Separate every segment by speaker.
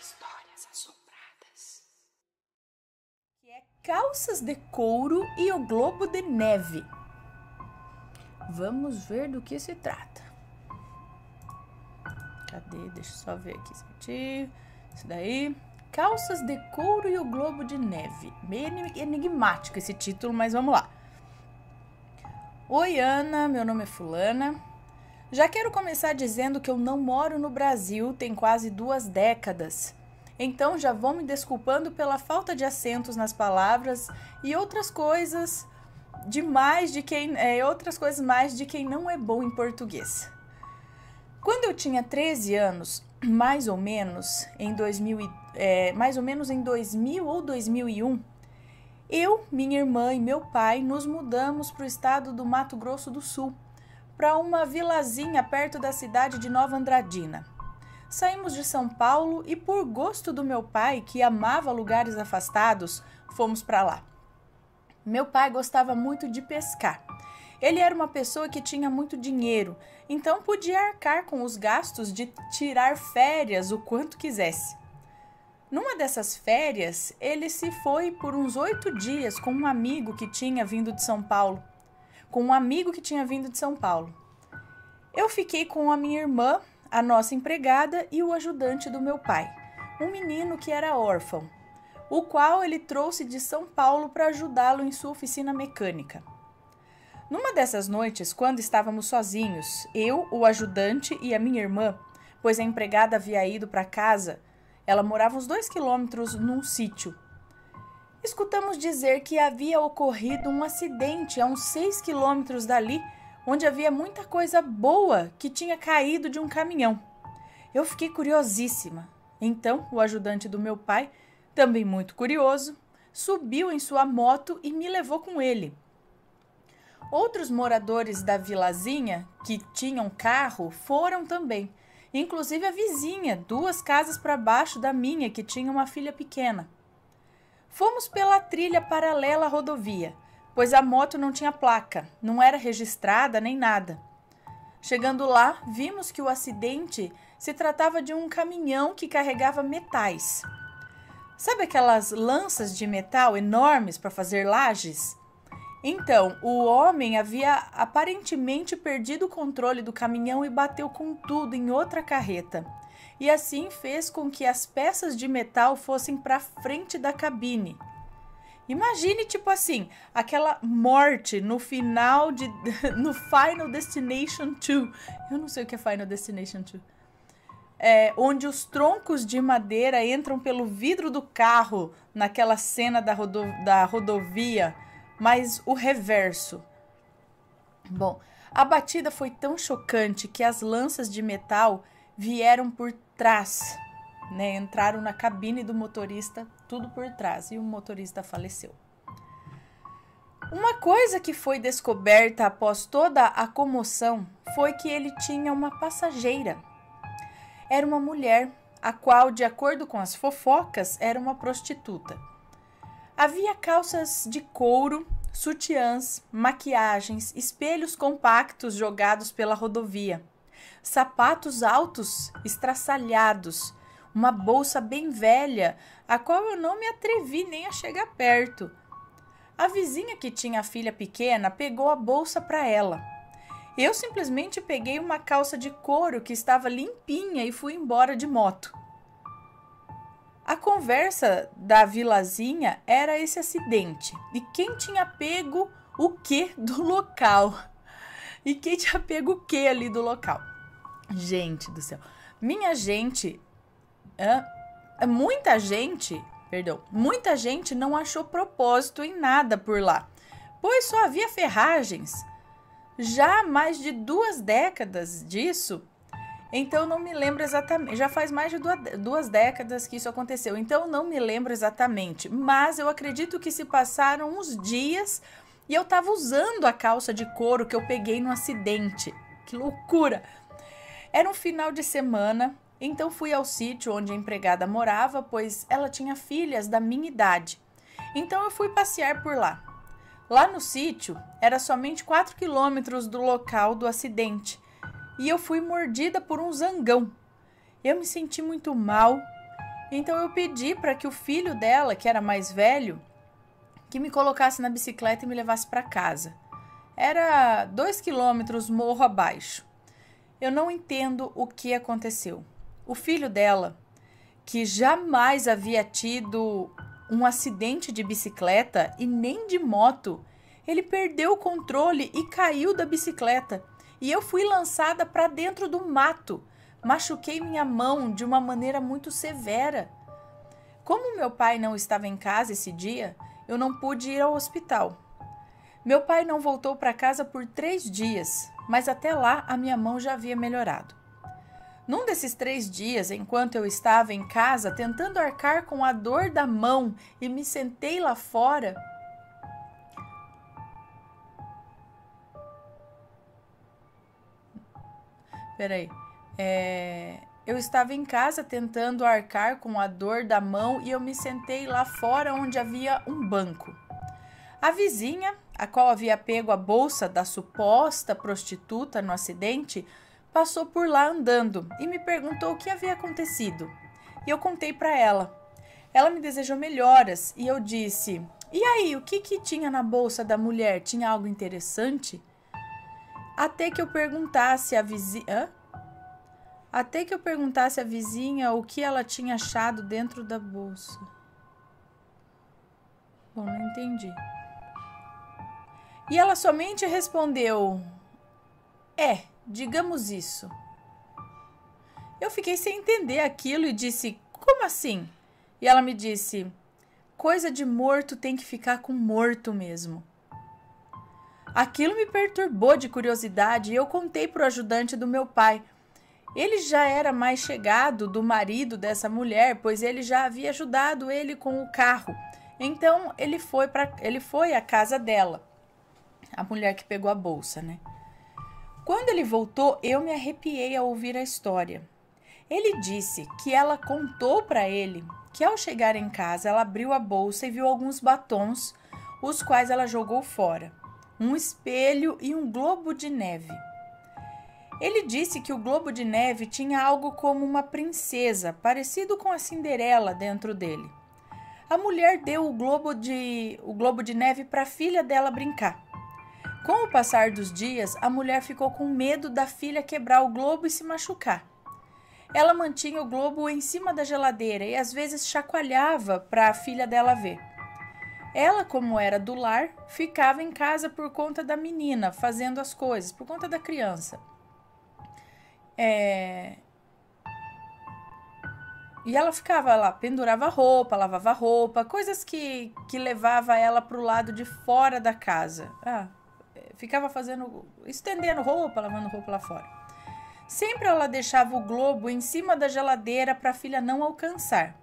Speaker 1: Histórias assombradas.
Speaker 2: Que é Calças de Couro e o Globo de Neve. Vamos ver do que se trata. Cadê? Deixa eu só ver aqui certinho. Isso daí. Calças de Couro e o Globo de Neve. Meio enigmático esse título, mas vamos lá. Oi, Ana, meu nome é Fulana. Já quero começar dizendo que eu não moro no Brasil tem quase 2 décadas. Então já vou me desculpando pela falta de acentos nas palavras e outras coisas mais de quem não é bom em português. Quando eu tinha 13 anos, mais ou menos em 2000 ou 2001, eu, minha irmã e meu pai nos mudamos para o estado do Mato Grosso do Sul, para uma vilazinha perto da cidade de Nova Andradina. Saímos de São Paulo e, por gosto do meu pai, que amava lugares afastados, fomos para lá. Meu pai gostava muito de pescar. Ele era uma pessoa que tinha muito dinheiro, então podia arcar com os gastos de tirar férias o quanto quisesse. Numa dessas férias, ele se foi por uns 8 dias com um amigo que tinha vindo de São Paulo. Eu fiquei com a minha irmã, a nossa empregada e o ajudante do meu pai, um menino que era órfão, o qual ele trouxe de São Paulo para ajudá-lo em sua oficina mecânica. Numa dessas noites, quando estávamos sozinhos, eu, o ajudante e a minha irmã, pois a empregada havia ido para casa, ela morava uns 2 quilômetros num sítio. Escutamos dizer que havia ocorrido um acidente a uns 6 quilômetros dali, onde havia muita coisa boa que tinha caído de um caminhão. Eu fiquei curiosíssima. Então, o ajudante do meu pai, também muito curioso, subiu em sua moto e me levou com ele. Outros moradores da vilazinha que tinham carro foram também, inclusive a vizinha, 2 casas para baixo da minha, que tinha uma filha pequena. Fomos pela trilha paralela à rodovia, pois a moto não tinha placa, não era registrada nem nada. Chegando lá, vimos que o acidente se tratava de um caminhão que carregava metais. Sabe aquelas lanças de metal enormes para fazer lajes? Então, o homem havia aparentemente perdido o controle do caminhão e bateu com tudo em outra carreta. E assim fez com que as peças de metal fossem para frente da cabine. Imagine, tipo assim, aquela morte no Final Destination 2. Eu não sei o que é Final Destination 2. Onde os troncos de madeira entram pelo vidro do carro naquela cena da rodovia, mas o reverso. Bom, a batida foi tão chocante que as lanças de metal vieram por trás, né? Entraram na cabine do motorista, tudo por trás, e o motorista faleceu. Uma coisa que foi descoberta após toda a comoção foi que ele tinha uma passageira. Era uma mulher, a qual, de acordo com as fofocas, era uma prostituta. Havia calças de couro, sutiãs, maquiagens, espelhos compactos jogados pela rodovia, sapatos altos estraçalhados, uma bolsa bem velha, a qual eu não me atrevi nem a chegar perto. A vizinha que tinha a filha pequena pegou a bolsa para ela. Eu simplesmente peguei uma calça de couro que estava limpinha e fui embora de moto. A conversa da vilazinha era esse acidente e quem tinha pego o que do local. E quem tinha pego o que ali do local. Gente do céu. Muita gente não achou propósito em nada por lá, pois só havia ferragens. Já há mais de 2 décadas disso, então não me lembro exatamente, já faz mais de 2 décadas que isso aconteceu, então não me lembro exatamente, mas eu acredito que se passaram uns dias e eu estava usando a calça de couro que eu peguei no acidente. Que loucura! Era um final de semana, então fui ao sítio onde a empregada morava, pois ela tinha filhas da minha idade. Então eu fui passear por lá. Lá no sítio, era somente 4 quilômetros do local do acidente, e eu fui mordida por um zangão. Eu me senti muito mal Então eu pedi para que o filho dela, que era mais velho, que me colocasse na bicicleta e me levasse para casa. Era 2 quilômetros morro abaixo. Eu não entendo o que aconteceu. O filho dela, que jamais havia tido um acidente de bicicleta e nem de moto, ele perdeu o controle e caiu da bicicleta. E eu fui lançada para dentro do mato. Machuquei minha mão de uma maneira muito severa. Como meu pai não estava em casa esse dia, eu não pude ir ao hospital. Meu pai não voltou para casa por 3 dias, mas até lá a minha mão já havia melhorado. Num desses 3 dias, enquanto eu estava em casa tentando arcar com a dor da mão e me sentei lá fora, eu estava em casa tentando arcar com a dor da mão e eu me sentei lá fora onde havia um banco. A vizinha, a qual havia pego a bolsa da suposta prostituta no acidente, passou por lá andando e me perguntou o que havia acontecido. E eu contei para ela. Ela me desejou melhoras e eu disse: "E aí, o que tinha na bolsa da mulher? Tinha algo interessante?" Até que eu perguntasse à vizinha o que ela tinha achado dentro da bolsa. Bom, não entendi. E ela somente respondeu: digamos isso. Eu fiquei sem entender aquilo e disse: "Como assim?" E ela me disse: "Coisa de morto tem que ficar com morto mesmo." Aquilo me perturbou de curiosidade e eu contei para o ajudante do meu pai. Ele já era mais chegado do marido dessa mulher, pois ele já havia ajudado ele com o carro. Então ele foi à casa dela, a mulher que pegou a bolsa, né? Quando ele voltou, eu me arrepiei ao ouvir a história. Ele disse que ela contou para ele que ao chegar em casa ela abriu a bolsa e viu alguns batons, os quais ela jogou fora, um espelho e um globo de neve. Ele disse que o globo de neve tinha algo como uma princesa, parecido com a Cinderela dentro dele. A mulher deu o globo de neve para a filha dela brincar. Com o passar dos dias, a mulher ficou com medo da filha quebrar o globo e se machucar. Ela mantinha o globo em cima da geladeira e às vezes chacoalhava para a filha dela ver. Ela, como era do lar, ficava em casa por conta da menina, fazendo as coisas, por conta da criança. E ela ficava lá, pendurava roupa, lavava roupa, coisas que levava ela para o lado de fora da casa. Ficava estendendo roupa, lavando roupa lá fora. Sempre ela deixava o globo em cima da geladeira para a filha não alcançar.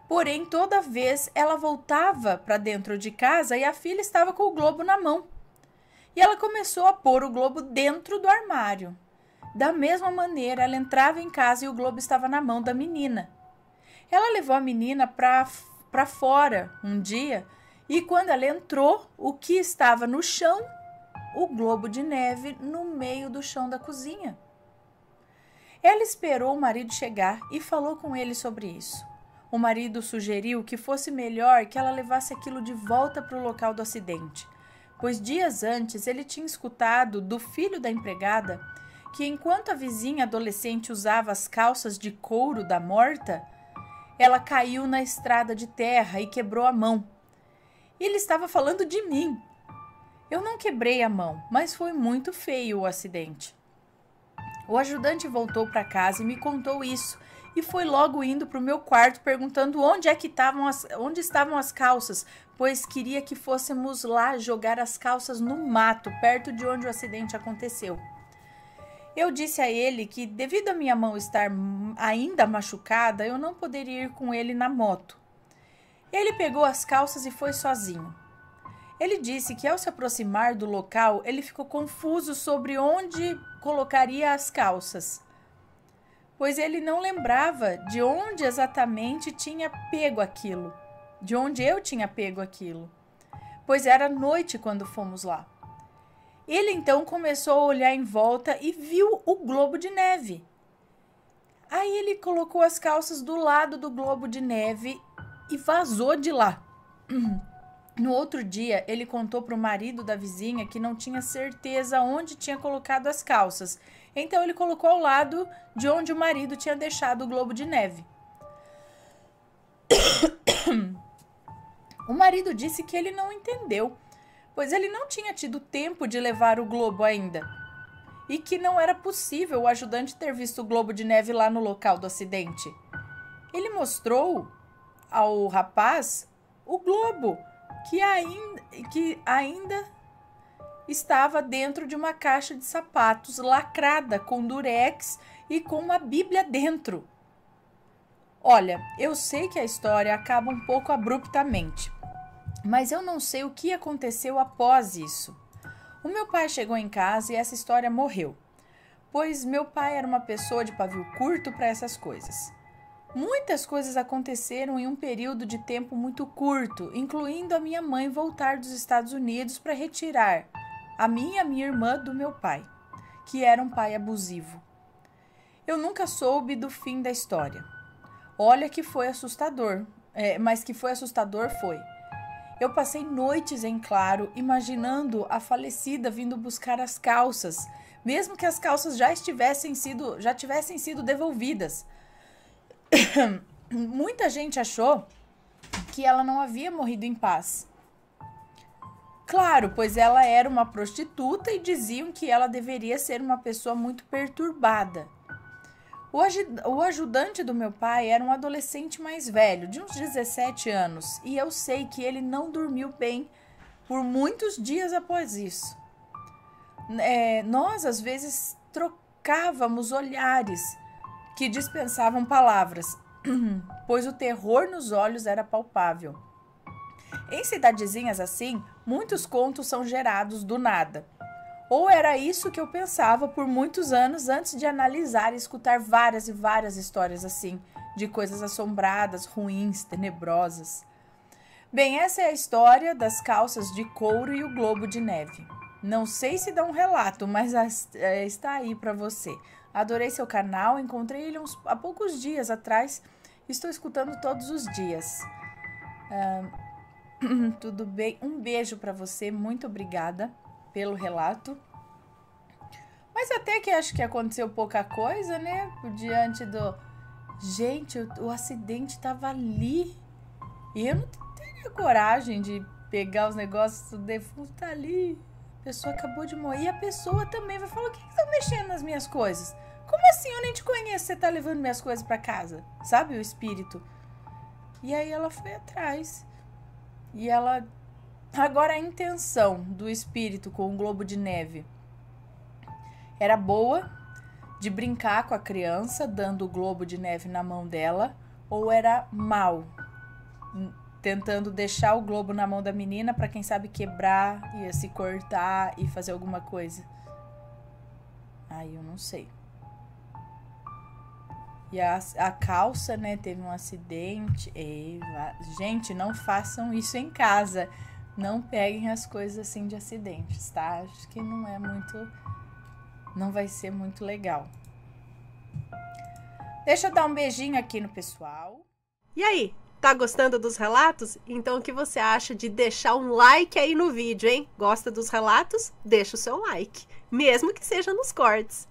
Speaker 2: Porém, toda vez ela voltava para dentro de casa e a filha estava com o globo na mão. E ela começou a pôr o globo dentro do armário. Da mesma maneira, ela entrava em casa e o globo estava na mão da menina. Ela levou a menina para fora um dia e quando ela entrou, o que estava no chão? O globo de neve no meio do chão da cozinha. Ela esperou o marido chegar e falou com ele sobre isso. O marido sugeriu que fosse melhor que ela levasse aquilo de volta para o local do acidente, pois dias antes ele tinha escutado do filho da empregada que enquanto a vizinha adolescente usava as calças de couro da morta, ela caiu na estrada de terra e quebrou a mão. E ele estava falando de mim. Eu não quebrei a mão, mas foi muito feio o acidente. O ajudante voltou para casa e me contou isso e foi logo indo para o meu quarto perguntando onde estavam as calças, pois queria que fôssemos lá jogar as calças no mato, perto de onde o acidente aconteceu. Eu disse a ele que, devido a minha mão estar ainda machucada, eu não poderia ir com ele na moto. Ele pegou as calças e foi sozinho. Ele disse que, ao se aproximar do local, ele ficou confuso sobre onde colocaria as calças, pois ele não lembrava de onde exatamente tinha pego aquilo, de onde eu tinha pego aquilo, pois era noite quando fomos lá. Ele então começou a olhar em volta e viu o globo de neve. Aí ele colocou as calças do lado do globo de neve e vazou de lá. No outro dia, ele contou para o marido da vizinha que não tinha certeza onde tinha colocado as calças. Então ele colocou ao lado de onde o marido tinha deixado o globo de neve. O marido disse que ele não entendeu, pois ele não tinha tido tempo de levar o globo ainda, e que não era possível o ajudante ter visto o globo de neve lá no local do acidente. Ele mostrou ao rapaz o globo, que ainda estava dentro de uma caixa de sapatos lacrada com durex e com uma Bíblia dentro. Olha, eu sei que a história acaba um pouco abruptamente, mas eu não sei o que aconteceu após isso. O meu pai chegou em casa e essa história morreu, pois meu pai era uma pessoa de pavio curto para essas coisas. Muitas coisas aconteceram em um período de tempo muito curto, incluindo a minha mãe voltar dos Estados Unidos para retirar a mim e a minha irmã do meu pai, que era um pai abusivo. Eu nunca soube do fim da história. Olha que foi assustador, mas que foi assustador foi. Eu passei noites em claro, imaginando a falecida vindo buscar as calças, mesmo que as calças já tivessem sido devolvidas. Muita gente achou que ela não havia morrido em paz. Claro, pois ela era uma prostituta e diziam que ela deveria ser uma pessoa muito perturbada. O ajudante do meu pai era um adolescente mais velho, de uns 17 anos, e eu sei que ele não dormiu bem por muitos dias após isso. Nós, às vezes, trocávamos olhares que dispensavam palavras, pois o terror nos olhos era palpável. Em cidadezinhas assim, muitos contos são gerados do nada. Ou era isso que eu pensava por muitos anos antes de analisar e escutar várias e várias histórias assim, de coisas assombradas, ruins, tenebrosas. Bem, essa é a história das calças de couro e o globo de neve. Não sei se dá um relato, mas está aí para você. Adorei seu canal, encontrei ele há poucos dias atrás, estou escutando todos os dias. Tudo bem? Um beijo para você, muito obrigada pelo relato. Mas até que acho que aconteceu pouca coisa, né? Diante do... Gente, o acidente tava ali. E eu não teria coragem de pegar os negócios do defunto, tá ali. A pessoa acabou de morrer. E a pessoa também vai falar, o que estão mexendo nas minhas coisas? Como assim? Eu nem te conheço, você tá levando minhas coisas pra casa. Sabe, o espírito? E aí ela foi atrás. E ela... Agora a intenção do espírito com o globo de neve era boa, de brincar com a criança, dando o globo de neve na mão dela, ou era mal, tentando deixar o globo na mão da menina para quem sabe quebrar, ia se cortar e fazer alguma coisa. Aí eu não sei. E a calça, né, teve um acidente. Gente, não façam isso em casa. Não peguem as coisas assim de acidentes, tá? Acho que não vai ser muito legal. Deixa eu dar um beijinho aqui no pessoal.
Speaker 3: E aí, tá gostando dos relatos? Então o que você acha de deixar um like aí no vídeo, hein? Gosta dos relatos? Deixa o seu like, mesmo que seja nos cortes.